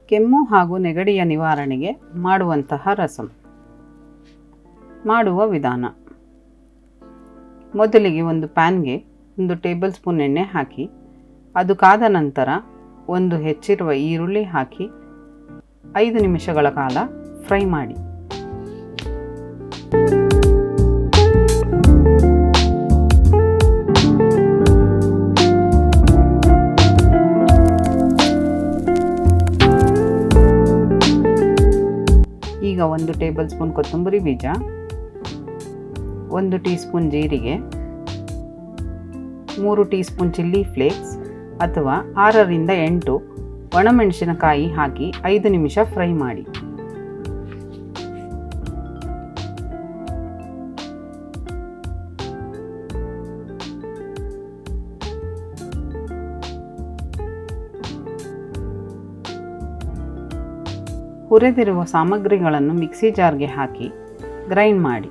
ಕೆಮ್ಮು ಹಾಗೂ ನೆಗಡಿಯ ನಿವಾರಣೆಗೆ ಮಾಡುವಂತಹ ರಸಂ. ಮಾಡುವ ವಿಧಾನ: ಮೊದಲಿಗೆ ಒಂದು ಪ್ಯಾನ್ಗೆ 1 ಟೇಬಲ್ ಸ್ಪೂನ್ ಎಣ್ಣೆ ಹಾಕಿ, ಅದು ಕಾದ ನಂತರ ಒಂದು ಹೆಚ್ಚಿರುವ ಈರುಳ್ಳಿ ಹಾಕಿ 5 ನಿಮಿಷಗಳ ಕಾಲ ಫ್ರೈ ಮಾಡಿ. ಈಗ 1 ಟೇಬಲ್ ಸ್ಪೂನ್ ಕೊತ್ತಂಬರಿ ಬೀಜ, 1 ಟೀ ಸ್ಪೂನ್ ಜೀರಿಗೆ, 3 ಟೀ ಸ್ಪೂನ್ ಚಿಲ್ಲಿ ಫ್ಲೇಕ್ಸ್ ಅಥವಾ 6 ರಿಂದ 8 ಒಣಮೆಣಸಿನಕಾಯಿ ಹಾಕಿ 5 ನಿಮಿಷ ಫ್ರೈ ಮಾಡಿ. ಹುರಿದಿರುವ ಸಾಮಗ್ರಿಗಳನ್ನು ಮಿಕ್ಸಿ ಜಾರ್ಗೆ ಹಾಕಿ ಗ್ರೈಂಡ್ ಮಾಡಿ.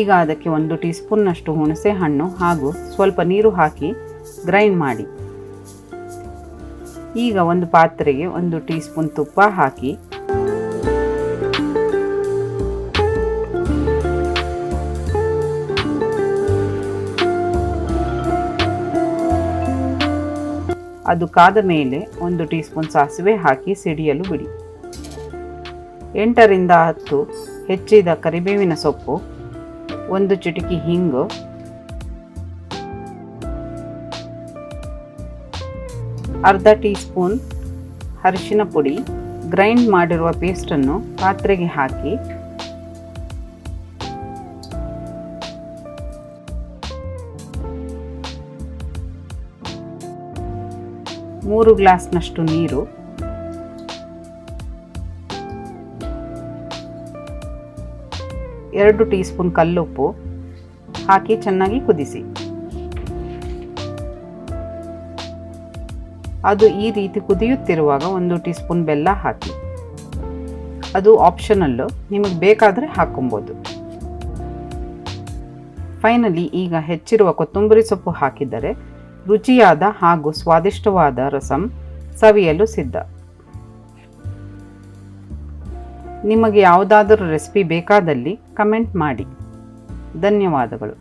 ಈಗ ಅದಕ್ಕೆ 1 ಟೀ ಸ್ಪೂನ್ನಷ್ಟು ಹುಣಸೆ ಹಣ್ಣು ಹಾಗೂ ಸ್ವಲ್ಪ ನೀರು ಹಾಕಿ ಗ್ರೈಂಡ್ ಮಾಡಿ. ಈಗ ಒಂದು ಪಾತ್ರೆಗೆ 1 ಟೀ ಸ್ಪೂನ್ ತುಪ್ಪ ಹಾಕಿ ಅದು ಕಾದ ಮೇಲೆ 1 ಟೀ ಸ್ಪೂನ್ ಸಾಸಿವೆ ಹಾಕಿ ಸಿಡಿಯಲು ಬಿಡಿ. 8 ರಿಂದ 10 ಹೆಚ್ಚಿದ ಕರಿಬೇವಿನ ಸೊಪ್ಪು, 1 ಚಿಟಿಕೆ ಹಿಂಗು, ಅರ್ಧ ಟೀ ಸ್ಪೂನ್ ಅರಿಶಿನ ಪುಡಿ, ಗ್ರೈಂಡ್ ಮಾಡಿರುವ ಪೇಸ್ಟನ್ನು ಪಾತ್ರೆಗೆ ಹಾಕಿ ಮೂರು ಗ್ಲಾಸ್ನಷ್ಟು ನೀರು, 2 ಟೀ ಸ್ಪೂನ್ ಕಲ್ಲುಪ್ಪು ಹಾಕಿ ಚೆನ್ನಾಗಿ ಕುದಿಸಿ. ಅದು ಈ ರೀತಿ ಕುದಿಯುತ್ತಿರುವಾಗ 1 ಟೀ ಸ್ಪೂನ್ ಬೆಲ್ಲ ಹಾಕಿ. ಅದು ಆಪ್ಷನಲ್ಲು, ನಿಮಗೆ ಬೇಕಾದರೆ ಹಾಕೊಬೋದು. ಫೈನಲಿ ಈಗ ಹೆಚ್ಚಿರುವ ಕೊತ್ತಂಬರಿ ಸೊಪ್ಪು ಹಾಕಿದರೆ ರುಚಿಯಾದ ಹಾಗೂ ಸ್ವಾದಿಷ್ಟವಾದ ರಸಂ ಸವಿಯಲು ಸಿದ್ಧ. ನಿಮಗೆ ಯಾವುದಾದರೂ ರೆಸಿಪಿ ಬೇಕಾದಲ್ಲಿ ಕಮೆಂಟ್ ಮಾಡಿ. ಧನ್ಯವಾದಗಳು.